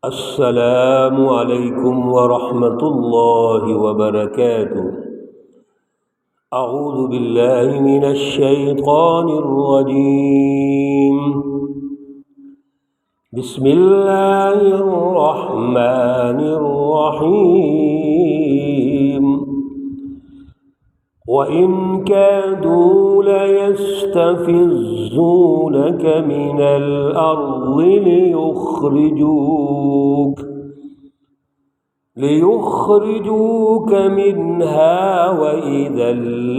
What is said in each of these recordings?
السلام علیکم ورحمۃ اللہ وبرکاتہ۔ اعوذ باللہ من الشیطان الرجیم، بسم اللہ الرحمن الرحیم۔ وَإِن كَادُوا لَيَسْتَفِزُّونَكَ مِنَ الْأَرْضِ لِيُخْرِجُوكَ مِنْهَا وَإِذًا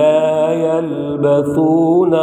لَّا يَلْبَثُونَ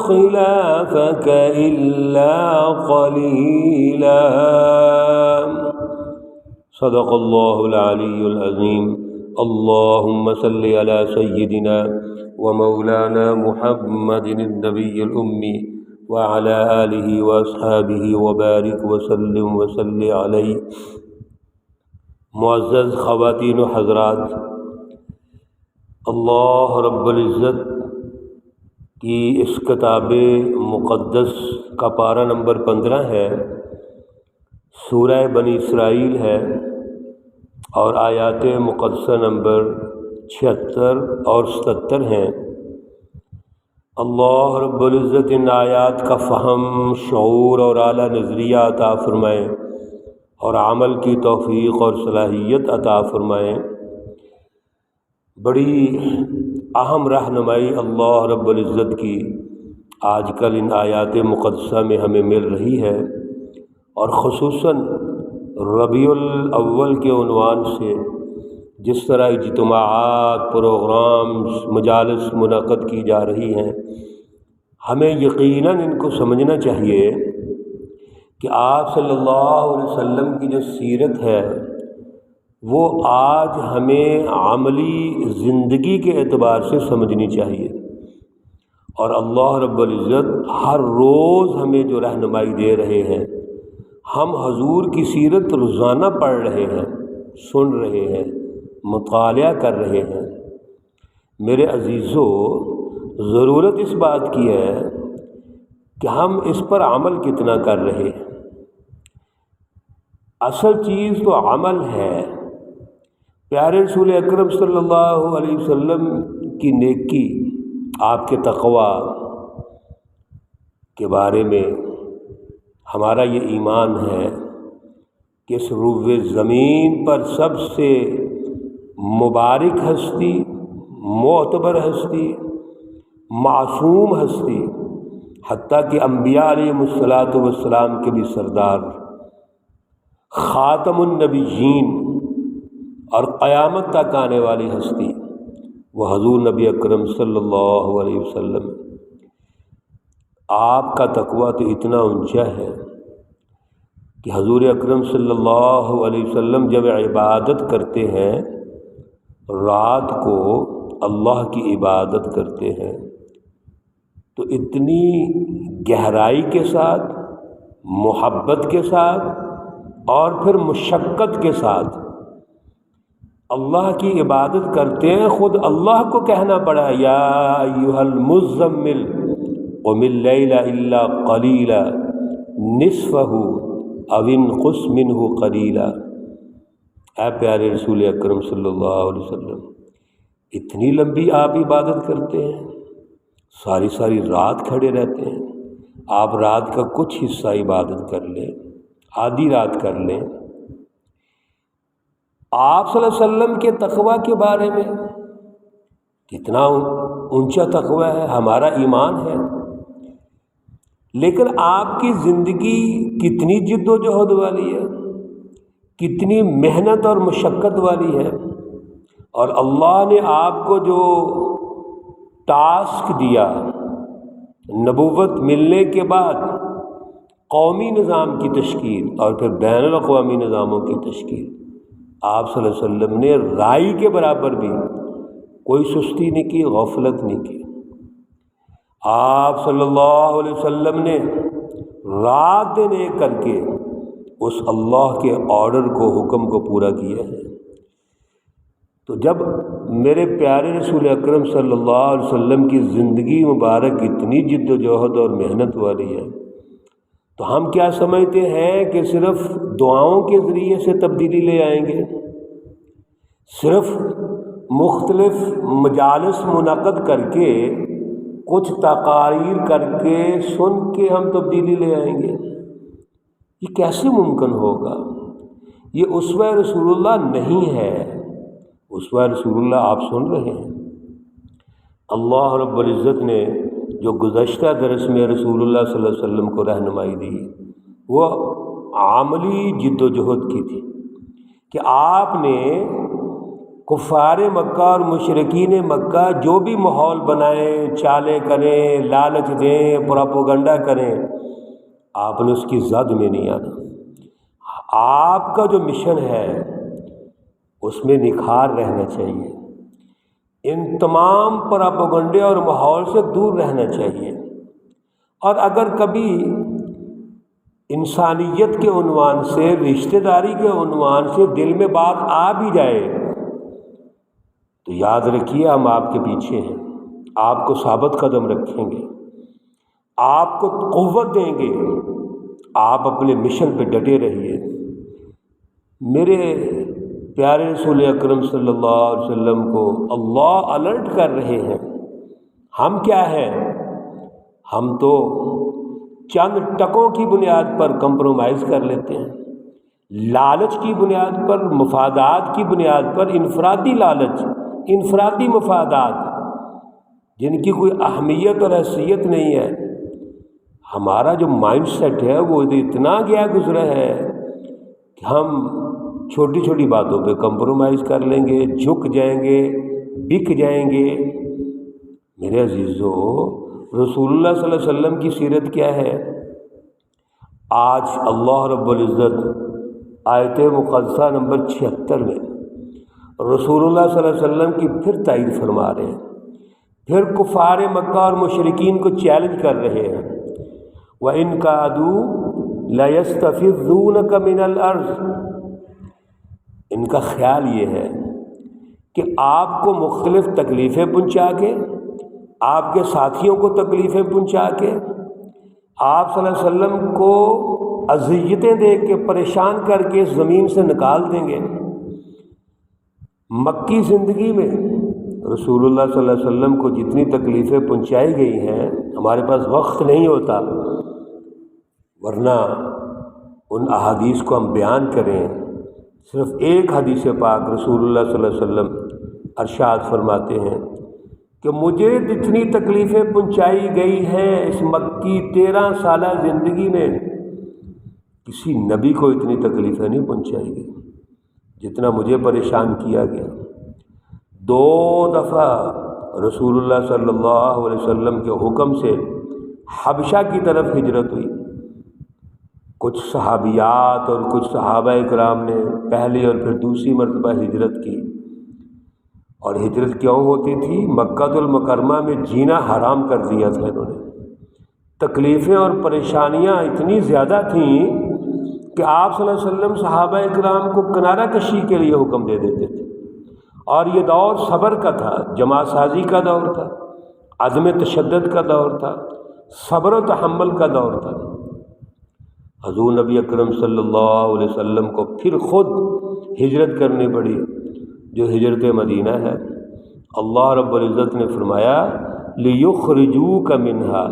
خِلَافَكَ إِلَّا قَلِيلًا۔ صدق اللہ العلی العظیم۔ اللہم صل علی سیدنا ومولانا محمد النبی الأمی وعلى آلہ واصحابہ وبارک وسلم وصلی علیہ۔ معزز خواتین و حضرات، اللہ رب العزت کی اس کتاب مقدس کا پارہ نمبر 15 ہے، سورہ بنی اسرائیل ہے، اور آیات مقدسہ نمبر 76 اور 77 ہیں۔ اللہ رب العزت ان آیات کا فہم، شعور اور اعلیٰ نظریہ عطا فرمائے، اور عمل کی توفیق اور صلاحیت عطا فرمائے۔ بڑی اہم رہنمائی اللہ رب العزت کی آج کل ان آیات مقدسہ میں ہمیں مل رہی ہے، اور خصوصاً ربیع الاول کے عنوان سے جس طرح اجتماعات، پروگرامز، مجالس منعقد کی جا رہی ہیں، ہمیں یقیناً ان کو سمجھنا چاہیے کہ آپ صلی اللہ علیہ وسلم کی جو سیرت ہے وہ آج ہمیں عملی زندگی کے اعتبار سے سمجھنی چاہیے، اور اللہ رب العزت ہر روز ہمیں جو رہنمائی دے رہے ہیں، ہم حضور کی سیرت روزانہ پڑھ رہے ہیں، سن رہے ہیں، مطالعہ کر رہے ہیں۔ میرے عزیزو، ضرورت اس بات کی ہے کہ ہم اس پر عمل کتنا کر رہے ہیں۔ اصل چیز تو عمل ہے۔ پیارے رسول اکرم صلی اللہ علیہ وسلم کی نیکی، آپ کے تقویٰ کے بارے میں ہمارا یہ ایمان ہے کہ اس روئے زمین پر سب سے مبارک ہستی، معتبر ہستی، معصوم ہستی، حتیٰ کہ انبیاء علیہ السلام کے بھی سردار، خاتم النبیین اور قیامت تک آنے والی ہستی، وہ حضور نبی اکرم صلی اللہ علیہ وسلم۔ آپ کا تقویٰ تو اتنا اونچا ہے کہ حضور اکرم صلی اللہ علیہ وسلم جب عبادت کرتے ہیں، رات کو اللہ کی عبادت کرتے ہیں، تو اتنی گہرائی کے ساتھ، محبت کے ساتھ، اور پھر مشقت کے ساتھ اللہ کی عبادت کرتے ہیں۔ خود اللہ کو کہنا پڑا، یا ایھا المزمل قم اللیل الا قلیلا نصفہ او انقص منہ قلیلا۔ اے پیارے رسول اکرم صلی اللہ علیہ وسلم، اتنی لمبی آپ عبادت کرتے ہیں، ساری ساری رات کھڑے رہتے ہیں۔ آپ رات کا کچھ حصہ عبادت کر لیں، آدھی رات کر لیں۔ آپ صلی اللہ علیہ وسلم کے تقویٰ کے بارے میں کتنا اونچا تقویٰ ہے، ہمارا ایمان ہے، لیکن آپ کی زندگی کتنی جد و جہد والی ہے، کتنی محنت اور مشقت والی ہے۔ اور اللہ نے آپ کو جو ٹاسک دیا، نبوت ملنے کے بعد قومی نظام کی تشکیل اور پھر بین الاقوامی نظاموں کی تشکیل، آپ صلی اللہ علیہ وسلم نے رائی کے برابر بھی کوئی سستی نہیں کی، غفلت نہیں کی۔ آپ صلی اللہ علیہ وسلم نے رات دن ایک کر کے اس اللہ کے آرڈر کو، حکم کو پورا کیا ہے۔ تو جب میرے پیارے رسول اکرم صلی اللہ علیہ وسلم کی زندگی مبارک اتنی جد و جہد اور محنت والی ہے، تو ہم کیا سمجھتے ہیں کہ صرف دعاؤں کے ذریعے سے تبدیلی لے آئیں گے، صرف مختلف مجالس منعقد کر کے، کچھ تقاریر کر کے، سن کے ہم تبدیلی لے آئیں گے؟ یہ کیسے ممکن ہوگا؟ یہ اسوہ رسول اللہ نہیں ہے۔ اسوہ رسول اللہ آپ سن رہے ہیں، اللہ رب العزت نے جو گزشتہ درس میں رسول اللہ صلی اللہ علیہ وسلم کو رہنمائی دی، وہ عملی جد و جہد کی تھی کہ آپ نے کفار مکہ اور مشرکین مکہ جو بھی ماحول بنائیں، چالیں کریں، لالچ دیں، پروپیگنڈا کریں، آپ نے اس کی زد میں نہیں آنا۔ آپ کا جو مشن ہے اس میں نکھار رہنا چاہیے، ان تمام پروپیگنڈے اور ماحول سے دور رہنا چاہیے۔ اور اگر کبھی انسانیت کے عنوان سے، رشتہ داری کے عنوان سے دل میں بات آ بھی جائے تو یاد رکھیے ہم آپ کے پیچھے ہیں، آپ کو ثابت قدم رکھیں گے، آپ کو قوت دیں گے، آپ اپنے مشن پہ ڈٹے رہیے۔ میرے پیارے رسول اکرم صلی اللہ علیہ وسلم کو اللہ الرٹ کر رہے ہیں۔ ہم کیا ہیں؟ ہم تو چند ٹکوں کی بنیاد پر کمپرومائز کر لیتے ہیں، لالچ کی بنیاد پر، مفادات کی بنیاد پر، انفرادی لالچ، انفرادی مفادات جن کی کوئی اہمیت اور حیثیت نہیں ہے۔ ہمارا جو مائنڈ سیٹ ہے وہ اتنا گیا گزرا ہے کہ ہم چھوٹی چھوٹی باتوں پہ کمپرومائز کر لیں گے، جھک جائیں گے، بک جائیں گے۔ میرے عزیزو، رسول اللہ صلی اللہ علیہ وسلم کی سیرت کیا ہے؟ آج اللہ رب العزت آیت مقدسہ نمبر 76 میں رسول اللہ صلی اللہ علیہ وسلم کی پھر تائید فرما رہے ہیں، پھر کفار مکہ اور مشرکین کو چیلنج کر رہے ہیں۔ وَإِن كَادُوا لَيَسْتَفِزُّونَكَ مِنَ الْأَرْضِ، ان کا خیال یہ ہے کہ آپ کو مختلف تکلیفیں پہنچا کے، آپ کے ساتھیوں کو تکلیفیں پہنچا کے، آپ صلی اللہ علیہ وسلم کو اذیتیں دے کے، پریشان کر کے اس زمین سے نکال دیں گے۔ مکی زندگی میں رسول اللہ صلی اللہ علیہ وسلم کو جتنی تکلیفیں پہنچائی گئی ہیں، ہمارے پاس وقت نہیں ہوتا ورنہ ان احادیث کو ہم بیان کریں۔ صرف ایک حدیث پاک رسول اللہ صلی اللہ علیہ وسلم ارشاد فرماتے ہیں کہ مجھے جتنی تکلیفیں پہنچائی گئی ہیں اس مکی 13 سالہ زندگی میں، کسی نبی کو اتنی تکلیفیں نہیں پہنچائی گئی جتنا مجھے پریشان کیا گیا۔ 2 دفعہ رسول اللہ صلی اللہ علیہ وسلم کے حکم سے حبشہ کی طرف ہجرت ہوئی۔ کچھ صحابیات اور کچھ صحابہ اکرام نے پہلی اور پھر دوسری مرتبہ ہجرت کی۔ اور ہجرت کیوں ہوتی تھی؟ مکہ المکرمہ میں جینا حرام کر دیا تھا انہوں نے۔ تکلیفیں اور پریشانیاں اتنی زیادہ تھیں کہ آپ صلی اللہ علیہ وسلم صحابہ اکرام کو کنارہ کشی کے لیے حکم دے دیتے تھے۔ اور یہ دور صبر کا تھا، جماعت سازی کا دور تھا، عدم تشدد کا دور تھا، صبر و تحمل کا دور تھا۔ حضور نبی اکرم صلی اللہ علیہ وسلم کو پھر خود ہجرت کرنی پڑی، جو ہجرت مدینہ ہے۔ اللہ رب العزت نے فرمایا لِيُخْرِجُوكَ مِنْهَا،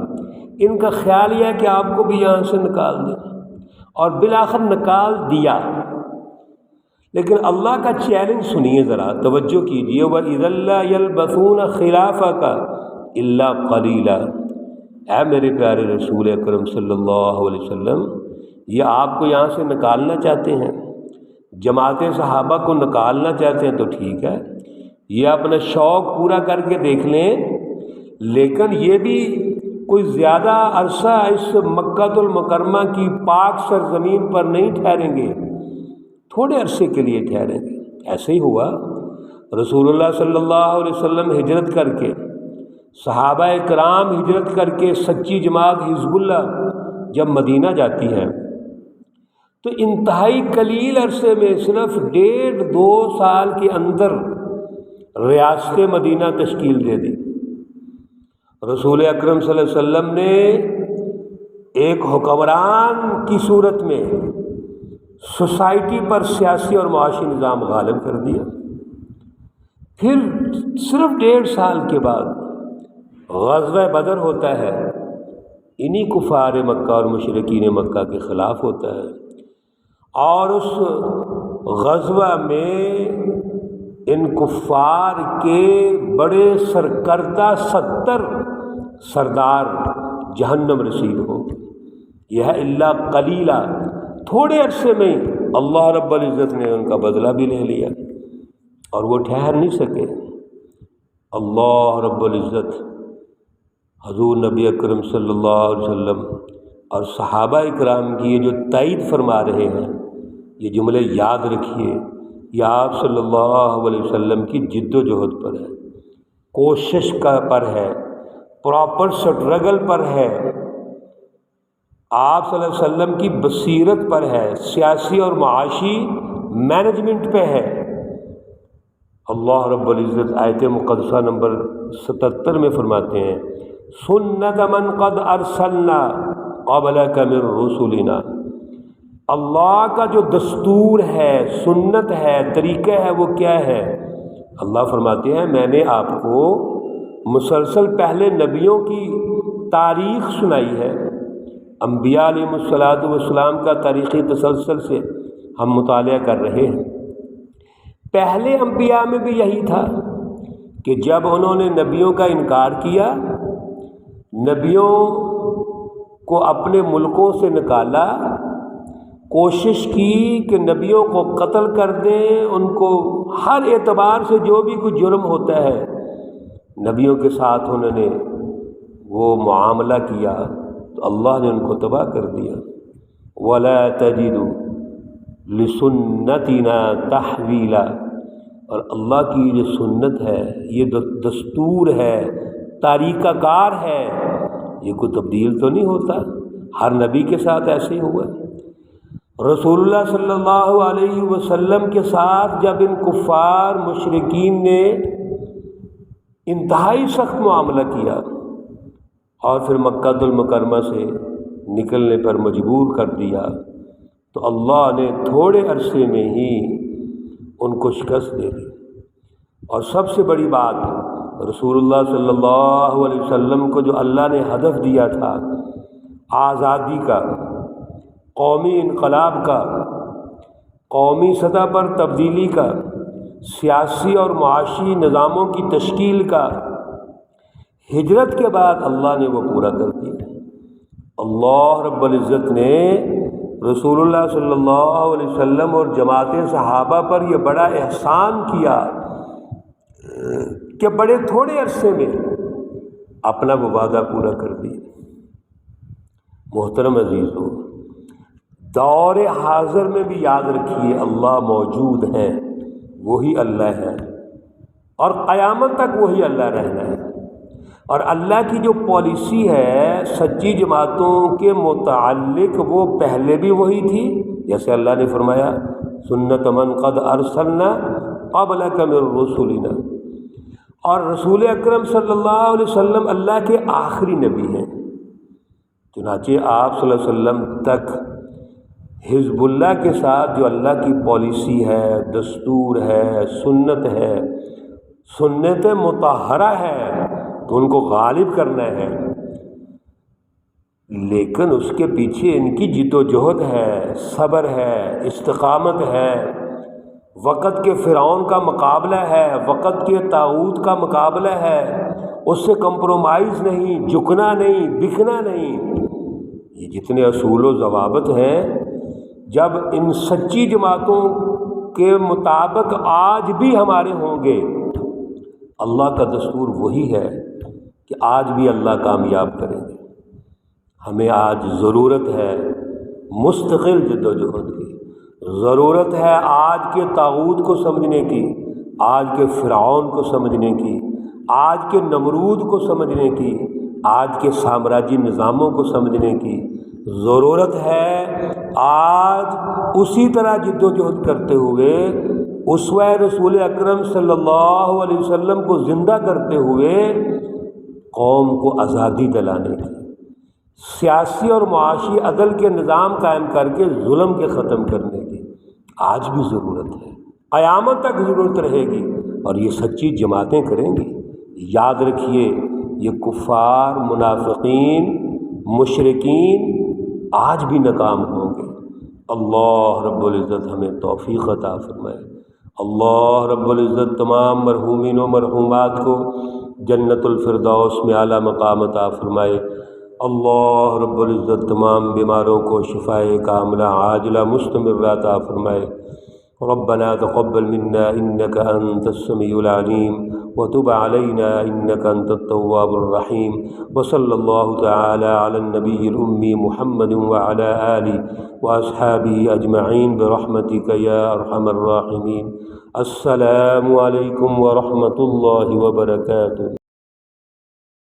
ان کا خیال یہ ہے کہ آپ کو بھی یہاں سے نکال دیں، اور بالآخر نکال دیا۔ لیکن اللہ کا چیلنج سنیے، ذرا توجہ کیجیے، وَإِذَا لَا يَلْبَثُونَ خِلَافَكَ إِلَّا قَلِيلًا۔ اے میرے پیارے رسول اکرم صلی اللہ علیہ وسلم، یہ آپ کو یہاں سے نکالنا چاہتے ہیں، جماعت صحابہ کو نکالنا چاہتے ہیں تو ٹھیک ہے، یہ اپنا شوق پورا کر کے دیکھ لیں، لیکن یہ بھی کوئی زیادہ عرصہ اس مکہ المکرمہ کی پاک سرزمین پر نہیں ٹھہریں گے، تھوڑے عرصے کے لیے ٹھہریں گے۔ ایسے ہی ہوا، رسول اللہ صلی اللہ علیہ وسلم ہجرت کر کے، صحابہ اکرام ہجرت کر کے، سچی جماعت حزب اللہ جب مدینہ جاتی ہے تو انتہائی قلیل عرصے میں، صرف 1.5-2 سال کے اندر ریاست مدینہ تشکیل دے دی۔ رسول اکرم صلی اللہ علیہ وسلم نے ایک حکمران کی صورت میں سوسائٹی پر سیاسی اور معاشی نظام غالب کر دیا۔ پھر صرف 1.5 سال کے بعد غزوہ بدر ہوتا ہے، انہی کفار مکہ اور مشرکین مکہ کے خلاف ہوتا ہے، اور اس غزوہ میں ان کفار کے بڑے سرکردہ 70 سردار جہنم رسید ہو گئے۔ یہ ہے اللہ قلیلہ، تھوڑے عرصے میں اللہ رب العزت نے ان کا بدلہ بھی لے لیا اور وہ ٹھہر نہیں سکے۔ اللہ رب العزت حضور نبی اکرم صلی اللہ علیہ وسلم اور صحابہ اکرام کی یہ جو تائید فرما رہے ہیں، یہ جملے یاد رکھیے، یہ آپ صلی اللہ علیہ وسلم کی جد و جہد پر ہے، کوشش کا پر ہے، پراپر سٹرگل پر ہے، آپ صلی اللہ علیہ وسلم کی بصیرت پر ہے، سیاسی اور معاشی مینجمنٹ پہ ہے۔ اللہ رب العزت آیت مقدسہ نمبر 77 میں فرماتے ہیں سنت من قد ارسلنا قبلک من رسلنا، اللہ کا جو دستور ہے، سنت ہے، طریقہ ہے، وہ کیا ہے؟ اللہ فرماتے ہیں میں نے آپ کو مسلسل پہلے نبیوں کی تاریخ سنائی ہے، انبیاء علیہ الصلوۃ والسلام کا تاریخی تسلسل سے ہم مطالعہ کر رہے ہیں۔ پہلے انبیاء میں بھی یہی تھا کہ جب انہوں نے نبیوں کا انکار کیا، نبیوں کو اپنے ملکوں سے نکالا، کوشش کی کہ نبیوں کو قتل کر دیں، ان کو ہر اعتبار سے جو بھی کوئی جرم ہوتا ہے نبیوں کے ساتھ انہوں نے وہ معاملہ کیا، تو اللہ نے ان کو تباہ کر دیا۔ وَلَا تَجِدُ لِسُنَّتِنَا تَحْوِيلًا، اور اللہ کی یہ سنت ہے، یہ دستور ہے، طریقہ کار ہے، یہ کوئی تبدیل تو نہیں ہوتا، ہر نبی کے ساتھ ایسے ہی ہوا۔ رسول اللہ صلی اللہ علیہ وسلم کے ساتھ جب ان کفار مشرکین نے انتہائی سخت معاملہ کیا اور پھر مکہ المکرمہ سے نکلنے پر مجبور کر دیا، تو اللہ نے تھوڑے عرصے میں ہی ان کو شکست دے دی۔ اور سب سے بڑی بات، رسول اللہ صلی اللہ علیہ وسلم کو جو اللہ نے ہدف دیا تھا آزادی کا، قومی انقلاب کا، قومی سطح پر تبدیلی کا، سیاسی اور معاشی نظاموں کی تشکیل کا، ہجرت کے بعد اللہ نے وہ پورا کر دیا۔ اللہ رب العزت نے رسول اللہ صلی اللہ علیہ وسلم اور جماعت صحابہ پر یہ بڑا احسان کیا کہ بڑے تھوڑے عرصے میں اپنا وہ وعدہ پورا کر دیا۔ محترم عزیزو، دور حاضر میں بھی یاد رکھیے اللہ موجود ہے، وہی اللہ ہے، اور قیامت تک وہی اللہ رہنا ہے۔ اور اللہ کی جو پالیسی ہے سچی جماعتوں کے متعلق، وہ پہلے بھی وہی تھی، جیسے اللہ نے فرمایا سنت من قد ارسلنا قبلک من رسلنا، اور رسول اکرم صلی اللہ علیہ وسلم اللہ کے آخری نبی ہیں، چنانچہ آپ صلی اللہ علیہ وسلم تک حزب اللہ کے ساتھ جو اللہ کی پالیسی ہے، دستور ہے، سنت ہے، سنت مطہرہ ہے، تو ان کو غالب کرنا ہے، لیکن اس کے پیچھے ان کی جد و جہد ہے، صبر ہے، استقامت ہے، وقت کے فرعون کا مقابلہ ہے، وقت کے طاغوت کا مقابلہ ہے، اس سے کمپرومائز نہیں، جھکنا نہیں، بکنا نہیں۔ یہ جتنے اصول و ضوابط ہیں، جب ان سچی جماعتوں کے مطابق آج بھی ہمارے ہوں گے، اللہ کا دستور وہی ہے کہ آج بھی اللہ کامیاب کریں گے۔ ہمیں آج ضرورت ہے مستقل جد و جہد کی، ضرورت ہے آج کے طاغوت کو سمجھنے کی، آج کے فرعون کو سمجھنے کی، آج کے نمرود کو سمجھنے کی، آج کے سامراجی نظاموں کو سمجھنے کی ضرورت ہے۔ آج اسی طرح جد و جہد کرتے ہوئے اسوہ رسول اکرم صلی اللہ علیہ وسلم کو زندہ کرتے ہوئے قوم کو آزادی دلانے کی، سیاسی اور معاشی عدل کے نظام قائم کر کے ظلم کے ختم کرنے کی آج بھی ضرورت ہے، قیامت تک ضرورت رہے گی، اور یہ سچی جماعتیں کریں گی۔ یاد رکھیے یہ کفار، منافقین، مشرکین آج بھی ناکام ہوں گے۔ اللہ رب العزت ہمیں توفیق عطا فرمائے۔ اللہ رب العزت تمام مرحومین و مرحومات کو جنت الفردوس میں اعلیٰ مقام عطا فرمائے۔ اللہ رب العزت تمام بیماروں کو شفائے کاملہ عاجلہ مستمرہ عطا فرمائے۔ ربنا تقبل منا انك انت السميع العليم وتب علينا انك انت التواب الرحيم، وصلى الله تعالى على النبي الأمي محمد وعلى آله واصحابه اجمعين برحمتك يا ارحم الراحمين۔ السلام علیکم ورحمۃ اللہ وبرکاتہ۔